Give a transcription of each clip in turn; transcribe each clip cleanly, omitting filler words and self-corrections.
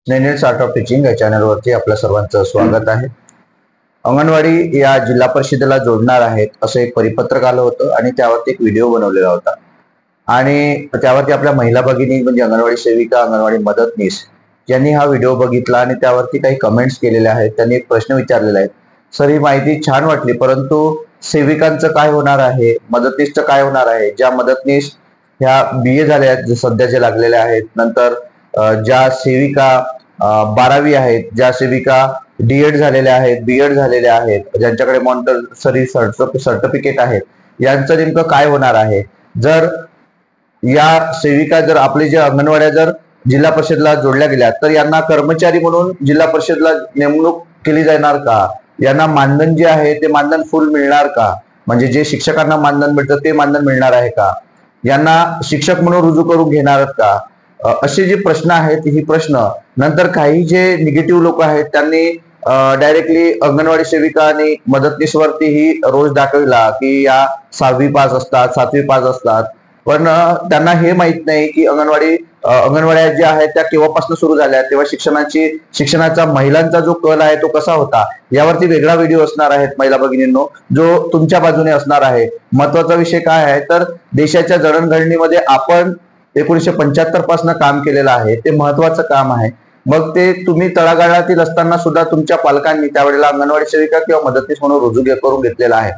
National art of teaching या चॅनलवरती आपल्या सर्वांचं स्वागत आहे। अंगणवाडी या जिल्हा परिषदेला जोडणार आहेत असं एक परिपत्रक आलं होतं आणि त्यावरती एक व्हिडिओ बनवलेला होता आणि त्यावरती आपल्या महिला भगिनी म्हणजे अंगणवाडी सेविका, अंगणवाडी मदतनीस यांनी हा व्हिडिओ बघितला आणि त्यावरती काही कमेंट्स केलेल्या आहेत। त्यांनी एक प्रश्न विचारलेला आहे, सर ही माहिती छान वाटली, परंतु सेविकांचं काय होणार आहे, मदतनीसचं काय होणार आहे? ज्या मदतनीस ह्या BA झाल्या आहेत सध्या जे लागलेल्या आहेत, नंतर ज्या सेविका 12वी आहेत, ज्या सेविका D.Ed झालेल्या आहेत, B.Ed झालेल्या आहेत, ज्यांच्याकडे मॉन्टेसरी सर्टिफिकेट आहेत, यांचं नेमकं काय होणार आहे? जर या सेविका जर आपले जे अंगणवाड्या जर जिल्हा परिषदला जोडल्या गेल्या तर यांना कर्मचारी म्हणून जिल्हा परिषदला नेमणूक केली जाणार का? यांना मानधन जे आहे ते मानधन फुल मिळणार का? म्हणजे जे शिक्षकांना मानधन मिळतं ते मानधन मिळणार आहे का? यांना शिक्षक म्हणून रुजू करून घेणार का? असे जे प्रश्न आहेत ही प्रश्न नंतर काही जे निगेटिव्ह लोक आहेत त्यांनी डायरेक्टली अंगणवाडी सेविका आणि मदतनीसवरती ही रोष दाखविला की या 6वी पास असतात, 7वी पास असतात, पण त्यांना हे माहित नाही की अंगणवाड्या ज्या आहेत त्या केव्हापासून सुरू झाल्या, तेव्हा शिक्षणाचा महिलांचा जो कल आहे तो कसा होता, यावरती वेगळा व्हिडिओ असणार आहे महिला भगिनींनो, जो तुमच्या बाजूने असणार आहे। महत्वाचा विषय काय आहे तर देशाच्या जडणघडणीमध्ये आपण 1975 पासून काम केलेलं आहे, ते महत्वाचं काम आहे। मग ते तुम्ही तळागाळातील असताना सुद्धा तुमच्या पालकांनी त्यावेळेला अंगणवाडी सेविका किंवा मदतनीस म्हणून रुजू करून घेतलेला आहे।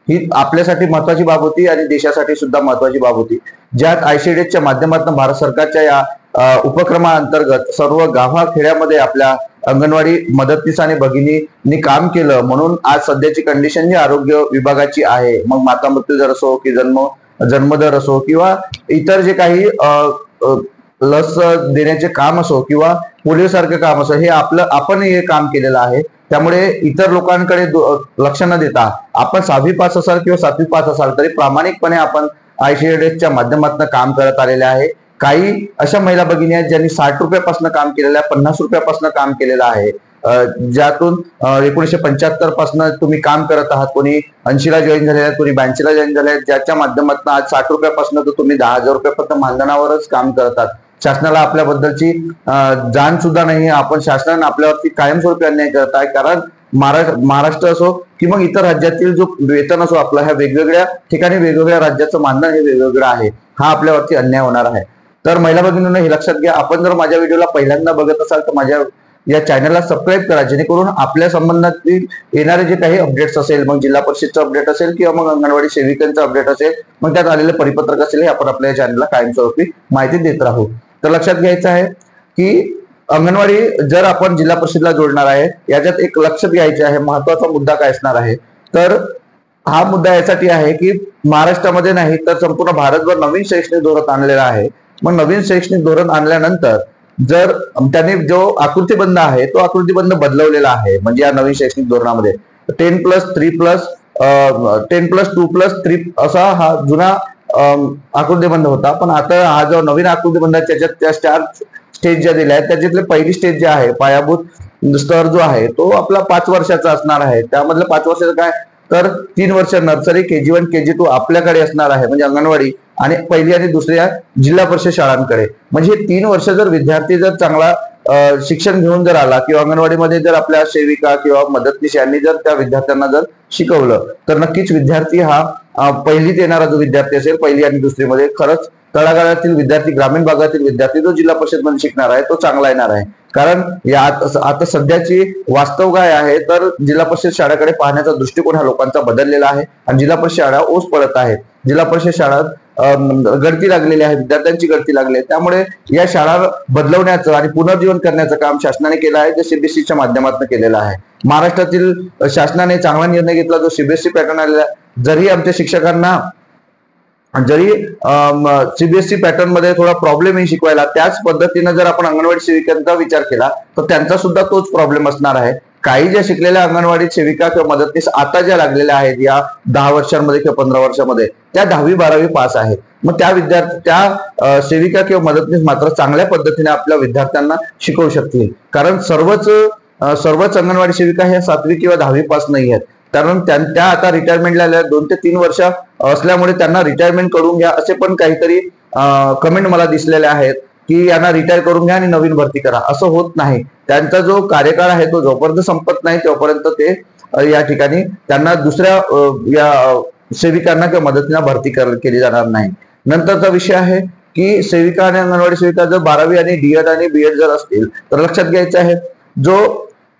ही आपल्यासाठी महत्वाची बाब होती आणि देशासाठी सुद्धा महत्वाची बाब होती, ज्यात ICDSच्या माध्यमातून भारत सरकारच्या या उपक्रमाअंतर्गत सर्व गावाखेड्यामध्ये आपल्या अंगणवाडी मदतनीस आणि भगिनींनी काम केलं, म्हणून आज सध्याची कंडिशन ही आरोग्य विभागाची आहे। मग माता मृत्यू दर असो की जन्मदर असो किंवा इतर जे काही लस देण्याचे काम असो किंवा पोलिओ सारखे काम असो, हे आपण हे काम केलेलं आहे। त्यामुळे इतर लोकांकडे लक्ष न देता आपण 6वी पास असाल किंवा 7वी पास असाल तरी प्रामाणिकपणे आपण ICDSच्या माध्यमातून काम करत आलेले आहे। काही अशा महिला भगिनी आहेत ज्यांनी 60 रुपयापासून काम केलेलं आहे, 50 रुपयापासून काम केलेलं आहे, ज्यातून 1975 पासून तुम्ही काम करत आहात। कोणी 80ला जॉईन झालेले आहेत, कोणी 82ला जॉईन झाले आहेत, ज्याच्या माध्यमातून आज 60 रुपयापासून तर तुम्ही 10,000 रुपयापर्यंत मानधनावरच काम करतात। शासनाला आपल्याबद्दलची जाण सुद्धा नाही, आपण शासनाने आपल्यावरती कायमस्वरूपी अन्याय करत आहे। कारण महाराष्ट्र असो की मग इतर राज्यातील जो वेतन असो आपला, ह्या वेगवेगळ्या ठिकाणी वेगवेगळ्या राज्याचं मानधन हे वेगवेगळं आहे, हा आपल्यावरती अन्याय होणार आहे। तर महिला भगिनींनो हे लक्षात घ्या, आपण जर माझ्या व्हिडिओला पहिल्यांदा बघत असाल तर माझ्या या चॅनलला सबस्क्राईब करा, जेणेकरून आपल्या संबंधातील येणारे जे काही अपडेट्स असेल, मग जिल्हा परिषदचं अपडेट असेल किंवा मग अंगणवाडी सेविकांचं अपडेट असेल, मग त्यात आलेले परिपत्रक असेल, हे आपण आपल्या चॅनलला कायमस्वरूपी माहिती देत राहू। तर लक्षात घ्यायचं आहे की अंगणवाडी जर आपण जिल्हा परिषदला जोडणार आहे, याच्यात एक लक्षात घ्यायचे आहे, महत्वाचा मुद्दा काय असणार आहे तर हा मुद्दा यासाठी आहे की महाराष्ट्रामध्ये नाही तर संपूर्ण भारतभर नवीन शैक्षणिक धोरण आणलेलं आहे। मग नवीन शैक्षणिक धोरण आणल्यानंतर जर त्यांनी जो आकृतीबंध आहे तो आकृतीबंध बदलवलेला आहे, म्हणजे या नवीन शैक्षणिक धोरणामध्ये 10+3+2+3 असा हा जुना आकृतीबंध होता, पण आता हा जो नवीन आकृतीबंध आहे त्याच्यात त्या 4 स्टेज ज्या दिल्या आहेत त्याच्यातले पहिली स्टेज जे आहे, पायाभूत स्तर जो आहे तो आपला 5 वर्षाचा असणार आहे। त्यामधलं 5 वर्षाचं काय तर 3 वर्ष नर्सरी, KG1 KG2 आपल्याकडे असणार आहे, म्हणजे अंगणवाडी, आणि पहिली आणि दुसऱ्या जिल्हा परिषद शाळांकडे। म्हणजे 3 वर्ष जर विद्यार्थी जर चांगला शिक्षण घेऊन जर आला किंवा अंगणवाडीमध्ये जर आपल्या सेविका किंवा मदतनीस यांनी जर त्या विद्यार्थ्यांना जर शिकवलं तर नक्कीच विद्यार्थी हा पहिलीत येणारा जो विद्यार्थी असेल, पहिली आणि दुसरीमध्ये, खरंच तळागाळातील विद्यार्थी, ग्रामीण भागातील विद्यार्थी जो जिल्हा परिषद मध्ये शिकणार आहे तो चांगला येणार आहे। कारण या आता सध्याची वास्तव काय आहे तर जिल्हा परिषद शाळेकडे पाहण्याचा दृष्टिकोन हा लोकांचा बदललेला आहे आणि जिल्हा परिषद शाळा ओस पडत आहेत, जिल्हा परिषद शाळात गळती लागलेली आहे, विद्यार्थ्यांची गळती लागली आहे। त्यामुळे या शाळा बदलवण्याचं आणि पुनर्जीवन करण्याचं काम शासनाने केलं आहे, जे CBSEच्या माध्यमातून केलेलं आहे। महाराष्ट्रातील शासनाने चांगला निर्णय घेतला जो CBSE पॅटर्न आलेला आहे। जरी आमच्या शिक्षकांना CBSE पॅटर्न मध्ये थोडा प्रॉब्लेम आहे शिकवायला, त्याच पद्धतीने जर आपण अंगणवाडी सेविकांचा विचार केला तर त्यांचा सुद्धा तोच प्रॉब्लेम असणार आहे। काही ज्या शिकलेल्या अंगणवाडी सेविका किंवा मदतनीस आता ज्या लागलेल्या आहेत या 10 वर्षांमध्ये किंवा 15 वर्षांमध्ये, त्या 10वी 12वी पास आहेत। मग त्या सेविका किंवा मदतनीस मात्र चांगल्या पद्धतीने आपल्या विद्यार्थ्यांना शिकवू शकतील, कारण सर्वच अंगणवाडी सेविका ह्या 7वी किंवा 10वी पास नाही आहेत। कारण त्या आता रिटायरमेंटला आल्या 2 ते 3 वर्ष असल्यामुळे त्यांना रिटायरमेंट करून घ्या असे पण काहीतरी कमेंट मला दिसलेले आहेत। की यांना रिटायर करून घ्या आणि नवीन भरती करा, असं होत नाही. त्यांचा जो कार्यकाळ आहे तो जोपर्यंत संपत नाही तोपर्यंत ते या ठिकाणी त्यांना दुसऱ्या या सेविकांना किंवा मदतीला भरती केली जाणार नाही. नंतरचा विषय आहे की सेविका आणि अंगणवाडी सेविका जर 12वी आणि डीएड आणि बीएड जर असतील तर लक्षात घ्यायचं आहे, जो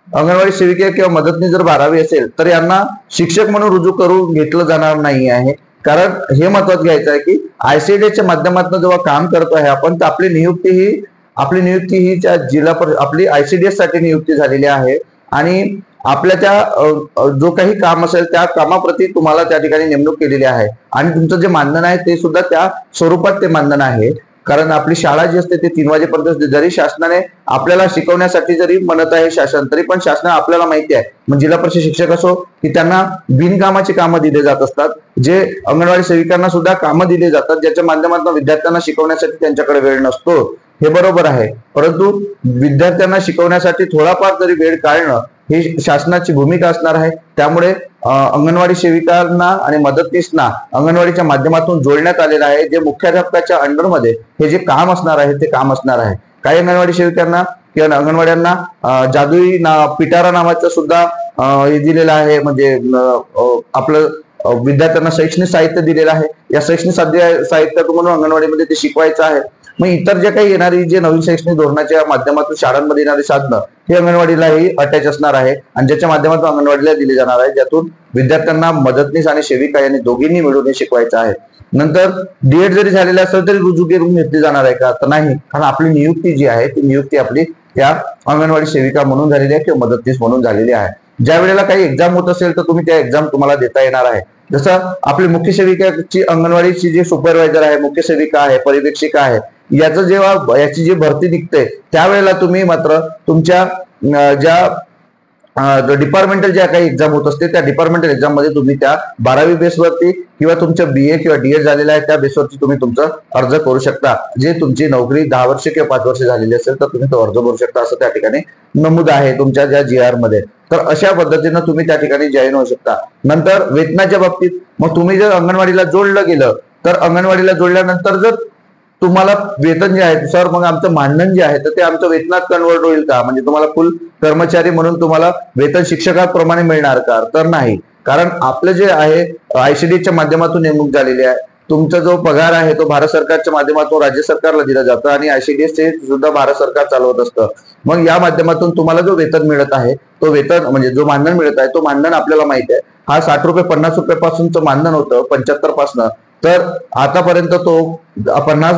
अंगणवाडी सेविका किंवा मदतनीस जर 12वी असेल तर यांना शिक्षक म्हणून रुजू करून घेतलं जाणार नाही आहे. कारण हे महत्वाचं घ्यायचं आहे की आयसीडीएसच्या माध्यमातून जेव्हा काम करतो आहे आपण, तर आपली नियुक्ती ही जिल्हा आपली आयसीडीएस साठी नियुक्ती झालेली आहे आणि आपल्या त्या जो काही काम असेल त्या कामाप्रती तुम्हाला त्या ठिकाणी नेमणूक केलेली आहे आणि तुमचं जे मानधन आहे ते सुद्धा त्या स्वरूपात ते मानधन आहे. कारण आपली शाळा जी असते ते 3 वाजेपर्यंत, जरी शासनाने आपल्याला शिकवण्यासाठी जरी म्हणत आहे शासन, तरी पण शासना आपल्याला माहिती आहे, मग जिल्हा परिषद शिक्षक असो की त्यांना बिनकामाची कामं दिले जात असतात, जे अंगणवाडी सेविकांना सुद्धा कामं दिले जातात ज्याच्या माध्यमातून विद्यार्थ्यांना शिकवण्यासाठी त्यांच्याकडे वेळ नसतो, हे बरोबर आहे. परंतु विद्यार्थ्यांना शिकवण्यासाठी थोडाफार तरी वेळ काढणं ही शासनाची भूमिका असणार आहे. त्यामुळे अंगणवाडी सेविकांना आणि मदतनीसना अंगणवाडीच्या माध्यमातून जोडण्यात आलेलं आहे, जे मुख्याध्यापकाच्या अंडरमध्ये हे जे काम असणार आहे ते काम असणार आहे. काही अंगणवाडी सेविकांना किंवा अंगणवाड्यांना जादुई पिटारा नावाचं सुद्धा हे दिलेलं आहे, म्हणजे आपलं विद्यार्थ्यांना शैक्षणिक साहित्य दिलेलं आहे. या शैक्षणिक साहित्यातून म्हणून अंगणवाडीमध्ये ते शिकवायचं आहे. मग इतर जे काही येणारी जे नवीन शैक्षणिक धोरणाच्या माध्यमातून शाळांमध्ये येणारी साधनं हे अंगणवाडीलाही अटॅच असणार आहे आणि ज्याच्या माध्यमातून अंगणवाडीला दिली जाणार आहे, ज्यातून विद्यार्थ्यांना मदतनीस आणि सेविका यांनी दोघींनी मिळून हे शिकवायचं आहे. नंतर डीएड जरी झालेलं असेल तरी रुजू करून घेतली जाणार आहे का, तर नाही. कारण आपली नियुक्ती जी आहे ती नियुक्ती आपली त्या अंगणवाडी सेविका म्हणून झालेली आहे किंवा मदतनीस म्हणून झालेली आहे. ज्या वेळेला काही एक्झाम होत असेल तर तुम्ही त्या एक्झाम तुम्हाला देता येणार आहे. जसं आपली मुख्य सेविकाची अंगणवाडीची जी सुपरवायझर आहे, मुख्य सेविका आहे, पर्यवेक्षिका आहे, याचं जेव्हा याची जी भरती निघते त्यावेळेला तुम्ही मात्र तुमच्या ज्या डिपार्टमेंटल ज्या काही एक्झाम होत असते त्या डिपार्टमेंटल एक्झाम मध्ये तुम्ही त्या 12वी बेसवरती किंवा तुमचं बीए किंवा डीएड झालेलं आहे त्या बेसवरती तुम्ही तुमचा अर्ज करू शकता. जे तुमची नोकरी 10 वर्ष किंवा 5 वर्ष झालेली असेल तर तुम्ही तो अर्ज करू शकता, असं त्या ठिकाणी नमूद आहे तुमच्या ज्या GR मध्ये. तर अशा पद्धतीनं तुम्ही त्या ठिकाणी जॉईन होऊ शकता. नंतर वेतनाच्या बाबतीत मग तुम्ही जर अंगणवाडीला जोडलं गेलं तर अंगणवाडीला जोडल्यानंतर जर तुम्हाला वेतन जे आहे सर, मग आमचं मानधन जे आहे तर ते आमचं वेतनात कन्वर्ट होईल का, म्हणजे तुम्हाला फुल कर्मचारी म्हणून तुम्हाला वेतन शिक्षकाप्रमाणे मिळणार का, तर नाही. कारण आपलं जे आहे आयसीडीच्या माध्यमातून नेमणूक झालेली आहे. तुमचा जो पगार आहे तो भारत सरकारच्या माध्यमातून राज्य सरकारला दिला जातं आणि आयसीडीएस हे सुद्धा भारत सरकार चालवत असतं. मग या माध्यमातून तुम्हाला जो वेतन मिळत आहे तो वेतन म्हणजे जो मानधन मिळत आहे तो मानधन आपल्याला माहिती आहे, हा 60 रुपये 50 रुपयापासूनचं मानधन होतं 75 पासून, तर आतापर्यंत तो 50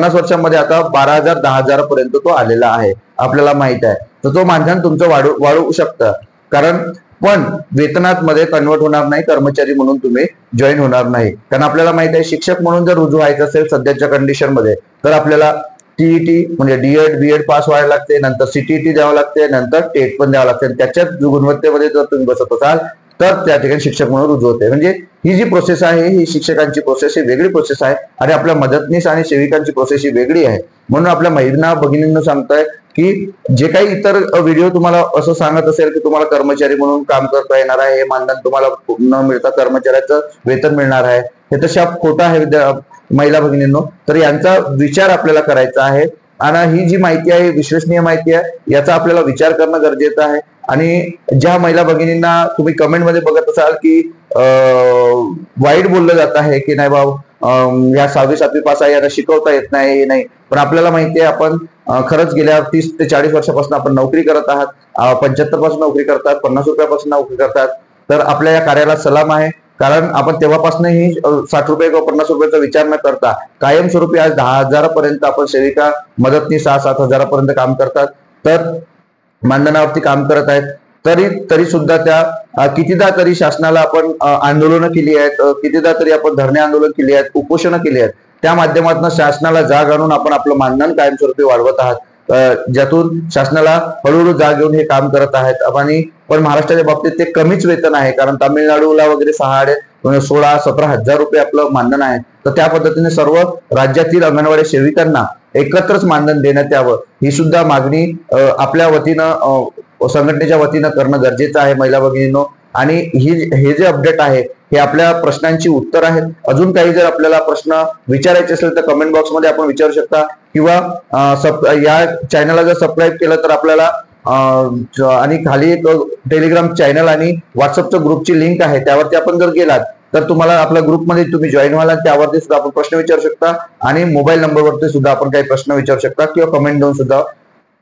वर्षांमध्ये आता 12,000 10,000 पर्यंत तो आलेला आहे, आपल्याला माहित आहे. तर तो मानधन तुमचं वाढवू शकतं. कारण पण वेतनात मध्ये कन्वर्ट होणार नाही, कर्मचारी म्हणून तुम्ही जॉईन होणार नाही. कारण आपल्याला माहित आहे शिक्षक म्हणून जर रुजू व्हायचं असेल सध्याच्या कंडिशन मध्ये तर आपल्याला टीईटी म्हणजे डीएड बीएड पास व्हायला लागते, नंतर सीटीईटी द्यावं लागते, नंतर टेट पण द्यावं लागते. त्याच्याच गुणवत्तेमध्ये जर तुम्ही बसत असाल तर त्या ठिकाणी शिक्षक म्हणून रुजू होते. म्हणजे ही जी प्रोसेस आहे ही शिक्षकांची प्रोसेस ही वेगळी प्रोसेस आहे आणि आपल्या मदतनीस आणि सेविकांची प्रोसेस ही वेगळी आहे. म्हणून आपल्या महिला भगिनींना सांगताय की जे काही इतर व्हिडिओ तुम्हाला असं सांगत असेल की तुम्हाला कर्मचारी म्हणून काम करता येणार आहे, हे मानधन तुम्हाला न मिळता कर्मचाऱ्याचं वेतन मिळणार आहे, हे तशा खोटं आहे महिला भगिनींनो. तर यांचा विचार आपल्याला करायचा आहे आणि ही जी माहिती आहे विश्वसनीय माहिती आहे, याचा आपल्याला विचार करणं गरजेचं आहे. आणि ज्या महिला भगिनींना तुम्ही कमेंटमध्ये बघत असाल की वाईट बोललं जात आहे की नाही बाबा या 6वी 7वी पास आहे, यांना शिकवता येत नाही, हे नाही, पण आपल्याला माहिती आहे आपण खरंच गेल्या 30 ते 40 वर्षापासून आपण नोकरी करत आहात, 75 पासून नोकरी करतात, 50 रुपयापासून नोकरी करतात. तर आपल्या या कार्याला सलाम आहे. कारण आपण तेव्हापासूनही 60 रुपये किंवा 50 रुपयाचा विचार न करता कायमस्वरूपी आज 10,000 पर्यंत आपण सेविका मदतनीस 6-7 हजारापर्यंत काम करतात, तर मानधनावरती काम करत आहेत. तरी सुद्धा त्या कितीदा तरी शासनाला आपण आंदोलनं केली आहेत, कितीदा तरी आपण धरणे आंदोलन केली आहेत, उपोषणं केली आहेत. त्या माध्यमातून शासनाला जाग आणून आपण आपलं मानधन कायमस्वरूपी वाढवत आहात, ज्यातून शासनाला हळूहळू जाग घेऊन हे काम करत आहेत. आणि पण महाराष्ट्राच्या बाबतीत ते कमीच वेतन आहे. कारण तामिळनाडूला वगैरे 16-17 हजार रुपये आपलं मानधन आहे. तर त्या पद्धतीने सर्व राज्यातील अंगणवाडी सेविकांना एकत्रच मानधन देण्यात यावं, ही सुद्धा मागणी आपल्या वतीनं संघटनेच्या वतीनं करणं गरजेचं आहे महिला भगिनींनो. आणि हे जे अपडेट आहे हे आपल्या प्रश्नांची उत्तर आहेत. अजून काही जर आपल्याला प्रश्न विचारायचे असेल तर कमेंट बॉक्समध्ये आपण विचारू शकता, किंवा या चॅनलला जर सबस्क्राईब केलं तर आपल्याला आणि खाली एक टेलिग्राम चॅनल आणि व्हॉट्सअपचं ग्रुपची लिंक आहे, त्यावरती आपण जर गेलात तर तुम्हाला आपल्या ग्रुपमध्ये तुम्ही जॉईन व्हाल. त्यावरती सुद्धा आपण प्रश्न विचारू शकता आणि मोबाईल नंबरवरती सुद्धा आपण काही प्रश्न विचारू शकता, किंवा कमेंट देऊन सुद्धा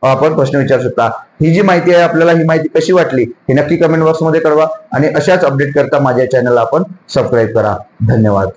आपण प्रश्न विचारू शकता. ही जी माहिती आहे, आपल्याला ही माहिती कशी वाटली हे नक्की कमेंट बॉक्समध्ये कळवा आणि अशाच अपडेट करता माझ्या चॅनलला आपण सबस्क्राईब करा. धन्यवाद.